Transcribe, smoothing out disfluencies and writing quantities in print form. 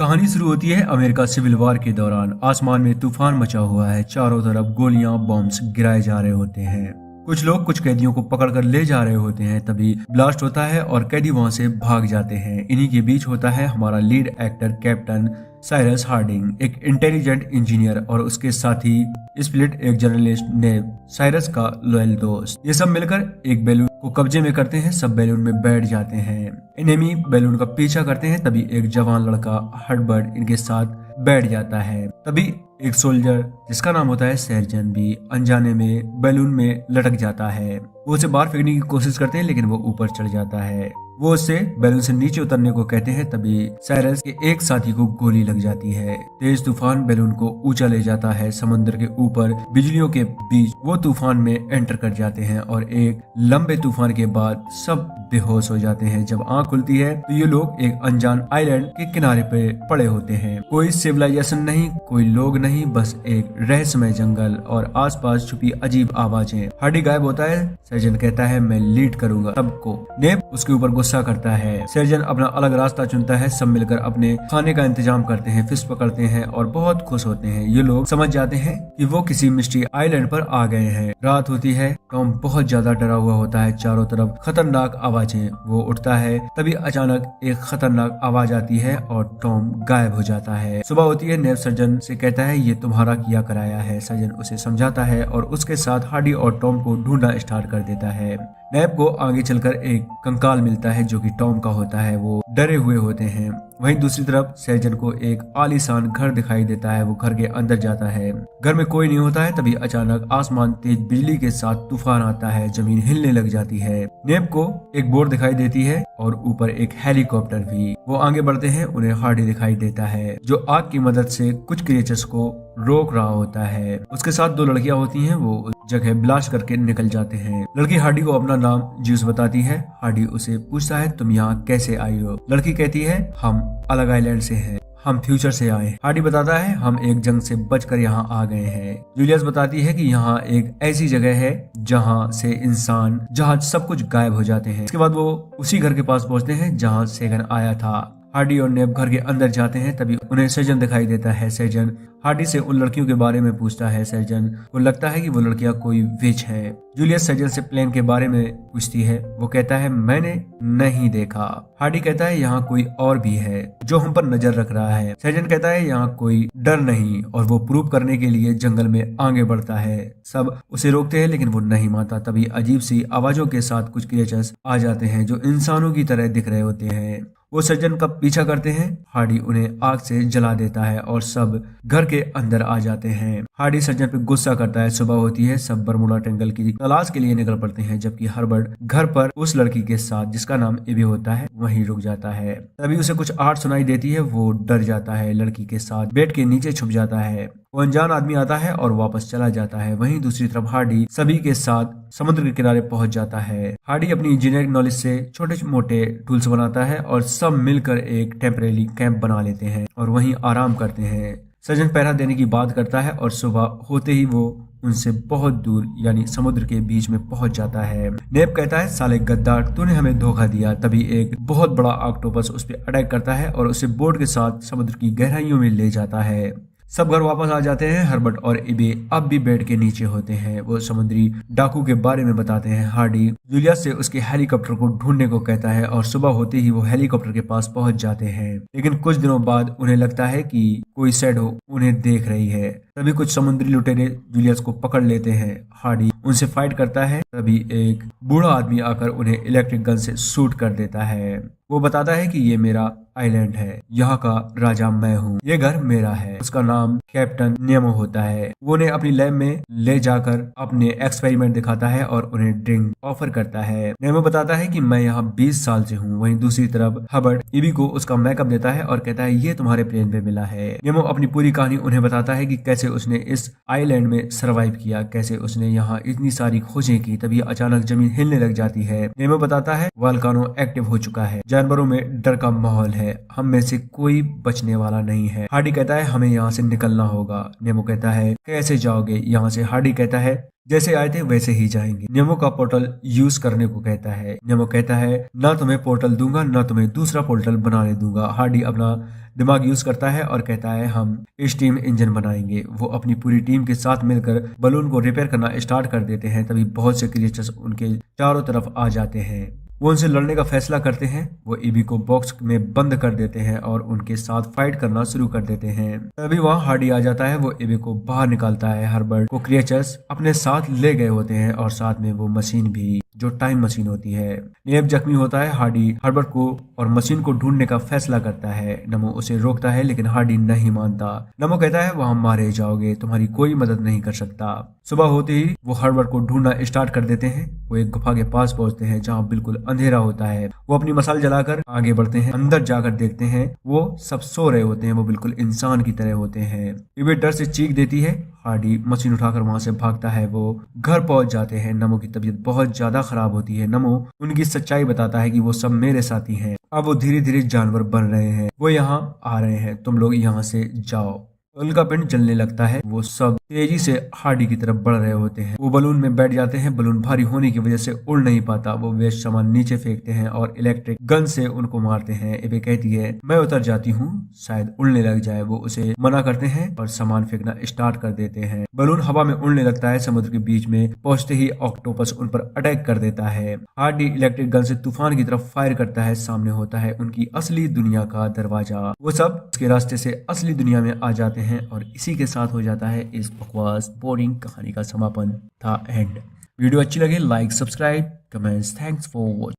कहानी शुरू होती है अमेरिका सिविल वॉर के दौरान। आसमान में तूफान मचा हुआ है, चारों तरफ गोलियां बॉम्ब्स गिराए जा रहे होते हैं। कुछ लोग कुछ कैदियों को पकड़कर ले जा रहे होते हैं। तभी ब्लास्ट होता है और कैदी वहां से भाग जाते हैं। इन्हीं के बीच होता है हमारा lead actor captain Cyrus Harding, एक इंटेलिजेंट इंजीनियर, और उसके साथी स्प्लिट, एक जर्नलिस्ट नेव, साइरस का लॉयल दोस्त। ये सब मिलकर एक बैलून को कब्जे में करते हैं। सब बैलून में बैठ जाते हैं। एनिमी बैलून का पीछा करते हैं। तभी एक जवान लड़का हर्बर्ट इनके साथ बैठ जाता है। तभी एक सोल्जर जिसका नाम होता है सर्जन भी अनजाने में बैलून में लटक जाता है। वो उसे बाहर फेंकने की कोशिश करते हैं लेकिन वो ऊपर चढ़ जाता है। वो उससे बैलून से नीचे उतरने को कहते हैं। तभी साइरस के एक साथी को गोली लग जाती है। तेज तूफान बैलून को ऊंचा ले जाता है। समुद्र के ऊपर बिजलियों के बीच वो तूफान में एंटर कर जाते हैं और एक लंबे तूफान के बाद सब बेहोश हो जाते हैं। जब आंख खुलती है तो ये लोग एक अनजान आइलैंड के किनारे पे पड़े होते हैं। कोई सिविलाइजेशन नहीं, कोई लोग नहीं, बस एक रहस्यमय जंगल और आसपास छुपी अजीब आवाजें। हार्डी गायब होता है। सर्जन कहता है मैं लीड करूंगा सबको। नेव उसके ऊपर गुस्सा करता है। सर्जन अपना अलग रास्ता चुनता है। सब मिलकर अपने खाने का इंतजाम करते हैं, फिश पकड़ते हैं और बहुत खुश होते हैं। ये लोग समझ जाते हैं कि वो किसी मिस्ट्री आइलैंड पर आ गए हैं। रात होती है। टॉम बहुत ज्यादा डरा हुआ होता है। चारों तरफ खतरनाक आवाजें। वो उठता है। तभी अचानक एक खतरनाक आवाज आती है और टॉम गायब हो जाता है। सुबह होती है। नेव सर्जन से कहता है ये तुम्हारा किया कराया है। सर्जन उसे समझाता है और उसके साथ हार्डी और टॉम को ढूंढना स्टार्ट कर देता है। नेव को आगे चलकर एक कंकाल मिलता है जो कि टॉम का होता है। वो डरे हुए होते हैं। वहीं दूसरी तरफ सर्जन को एक आलीशान घर दिखाई देता है। वो घर के अंदर जाता है। घर में कोई नहीं होता है। तभी अचानक आसमान तेज बिजली के साथ तूफान आता है। जमीन हिलने लग जाती है। नेव को एक बोट दिखाई देती है और ऊपर एक हेलीकॉप्टर भी। वो आगे बढ़ते हैं। उन्हें हार्डी दिखाई देता है जो आग की मदद से कुछ क्रिएचर्स को रोक रहा होता है। उसके साथ दो लड़कियां होती हैं। वो जगह ब्लास्ट करके निकल जाते हैं। लड़की हार्डी को अपना नाम ज्यूस बताती है। हार्डी उसे पूछता है तुम यहाँ कैसे आई हो। लड़की कहती है हम अलग आइलैंड से हैं, हम फ्यूचर से आए। हार्डी बताता है हम एक जंग से बचकर यहाँ आ गए हैं। जूलियस बताती है कि यहाँ एक ऐसी जगह है जहाँ से इंसान, जहाज, सब कुछ गायब हो जाते हैं। इसके बाद वो उसी घर के पास पहुंचते हैं जहाँ सेगन आया था। हार्डी और नेव घर के अंदर जाते हैं। तभी उन्हें सर्जन दिखाई देता है। सर्जन हार्डी से उन लड़कियों के बारे में पूछता है। सर्जन को लगता है कि वो लड़कियां कोई विच है। जूलियस सर्जन से प्लेन के बारे में पूछती है। वो कहता है मैंने नहीं देखा। हार्डी कहता है यहाँ कोई और भी है जो हम पर नजर रख रहा है। सर्जन कहता है यहाँ कोई डर नहीं और वो प्रूव करने के लिए जंगल में आगे बढ़ता है। सब उसे रोकते हैं लेकिन वो नहीं मानता। तभी अजीब सी आवाजों के साथ कुछ क्रिएचर्स आ जाते हैं जो इंसानों की तरह दिख रहे होते हैं। वो सर्जन का पीछा करते हैं। हार्डी उन्हें आग से जला देता है और सब घर के अंदर आ जाते हैं। हार्डी सर्जन पे गुस्सा करता है। सुबह होती है। सब बरमुडा ट्रायंगल की तलाश के लिए निकल पड़ते हैं जबकि हर्बर्ट घर पर उस लड़की के साथ जिसका नाम एबी होता है वहीं रुक जाता है। तभी उसे कुछ आवाज सुनाई देती है। वो डर जाता है। लड़की के साथ बेड के नीचे छुप जाता है। वो अनजान आदमी आता है और वापस चला जाता है। वहीं दूसरी तरफ हार्डी सभी के साथ समुद्र के किनारे पहुंच जाता है। हार्डी अपनी इंजीनियरिंग नॉलेज से छोटे मोटे टूल्स बनाता है और सब मिलकर एक टेम्परेरी कैंप बना लेते हैं और वहीं आराम करते हैं। सर्जन पहरा देने की बात करता है और सुबह होते ही वो उनसे बहुत दूर यानी समुद्र के बीच में पहुंच जाता है। नेव कहता है साले गद्दार, तूने हमें धोखा दिया। तभी एक बहुत बड़ा ऑक्टोपस उस पर अटैक करता है और उसे बोट के साथ समुद्र की गहराइयों में ले जाता है। सब घर वापस आ जाते हैं। हर्बर्ट और एबी अब भी बेड के नीचे होते हैं। वो समुद्री डाकू के बारे में बताते हैं। हार्डी जूलियस से उसके हेलीकॉप्टर को ढूंढने को कहता है और सुबह होते ही वो हेलीकॉप्टर के पास पहुंच जाते हैं। लेकिन कुछ दिनों बाद उन्हें लगता है कि कोई शैडो उन्हें देख रही है। तभी कुछ समुद्री लुटेरे जूलियस को पकड़ लेते हैं। हार्डी उनसे फाइट करता है। तभी एक बूढ़ा आदमी आकर उन्हें इलेक्ट्रिक गन से शूट कर देता है। वो बताता है कि ये मेरा आइलैंड है, यहाँ का राजा मैं हूँ, ये घर मेरा है। उसका नाम कैप्टन नेमो होता है। वो उन्हें अपनी लैब में ले जाकर अपने एक्सपेरिमेंट दिखाता है और उन्हें ड्रिंक ऑफर करता है। नेमो बताता है कि मैं यहाँ 20 साल से हूँ। वहीं दूसरी तरफ हर्बर्ट एबी को उसका मेकअप देता है और कहता है ये तुम्हारे प्लेन पे मिला है। नेमो अपनी पूरी कहानी उन्हें बताता है कि कैसे उसने इस आइलैंड में सरवाइव किया, कैसे उसने यहाँ इतनी सारी खोजें की। तभी अचानक जमीन हिलने लग जाती है। नेमो बताता है वोल्केनो एक्टिव हो चुका है, जानवरों में डर का माहौल है, हम में से कोई बचने वाला नहीं है। हार्डी कहता है हमें यहाँ से निकलना होगा। नेमो कहता है कैसे जाओगे यहाँ से। हार्डी कहता है जैसे आए थे वैसे ही जाएंगे। नेमो का पोर्टल यूज करने को कहता है। नेमो कहता है ना तुम्हें पोर्टल दूंगा ना तुम्हें दूसरा पोर्टल बनाने दूंगा। हार्डी अपना दिमाग यूज करता है और कहता है हम स्टीम इंजन बनाएंगे। वो अपनी पूरी टीम के साथ मिलकर बलून को रिपेयर करना स्टार्ट कर देते हैं। तभी बहुत से क्रिएचर्स उनके चारों तरफ आ जाते हैं। वो उनसे लड़ने का फैसला करते हैं। वो ईबी को बॉक्स में बंद कर देते हैं और उनके साथ फाइट करना शुरू कर देते हैं। तभी वहाँ हार्डी आ जाता है। वो ईबी को बाहर निकालता है। हर्बर्ट को क्रिएचर्स अपने साथ ले गए होते हैं और साथ में वो मशीन भी, जो टाइम मशीन होती है। नेब जख्मी होता है। हार्डी हर्बर्ट को और मशीन को ढूंढने का फैसला करता है। नमो उसे रोकता है लेकिन हार्डी नहीं मानता। नमो कहता है वहां मारे जाओगे, तुम्हारी कोई मदद नहीं कर सकता। सुबह होते ही वो हर्बर्ट को ढूंढना स्टार्ट कर देते हैं। वो एक गुफा के पास पहुंचते हैं जहाँ बिल्कुल अंधेरा होता है। वो अपनी मसाल जलाकर आगे बढ़ते हैं। अंदर जाकर देखते हैं वो सब सो रहे होते हैं। वो बिल्कुल इंसान की तरह होते हैं। इबे डर से चीख देती है। हार्डी मशीन उठाकर वहां से भागता है। वो घर पहुंच जाते हैं। नमो की तबीयत बहुत ज्यादा खराब होती है। नमो उनकी सच्चाई बताता है कि वो सब मेरे साथी हैं। अब वो धीरे धीरे जानवर बन रहे हैं। वो यहाँ आ रहे हैं, तुम लोग यहाँ से जाओ। उनका पिंड जलने लगता है। वो सब तेजी से हार्डी की तरफ बढ़ रहे होते हैं। वो बलून में बैठ जाते हैं। बलून भारी होने की वजह से उड़ नहीं पाता। वो वेस्ट सामान नीचे फेंकते हैं और इलेक्ट्रिक गन से उनको मारते हैं। एबे कहती है मैं उतर जाती हूँ, शायद उड़ने लग जाए। वो उसे मना करते हैं और सामान फेंकना स्टार्ट कर देते हैं। बलून हवा में उड़ने लगता है। समुद्र के बीच में पहुंचते ही ऑक्टोपस उन पर अटैक कर देता है। हार्डी इलेक्ट्रिक गन से तूफान की तरफ फायर करता है। सामने होता है उनकी असली दुनिया का दरवाजा। वो सब उसके रास्ते से असली दुनिया में आ जाते हैं और इसी के साथ हो जाता है इस बकवास बोरिंग कहानी का समापन था एंड। वीडियो अच्छी लगे like subscribe comments. Thanks for watching.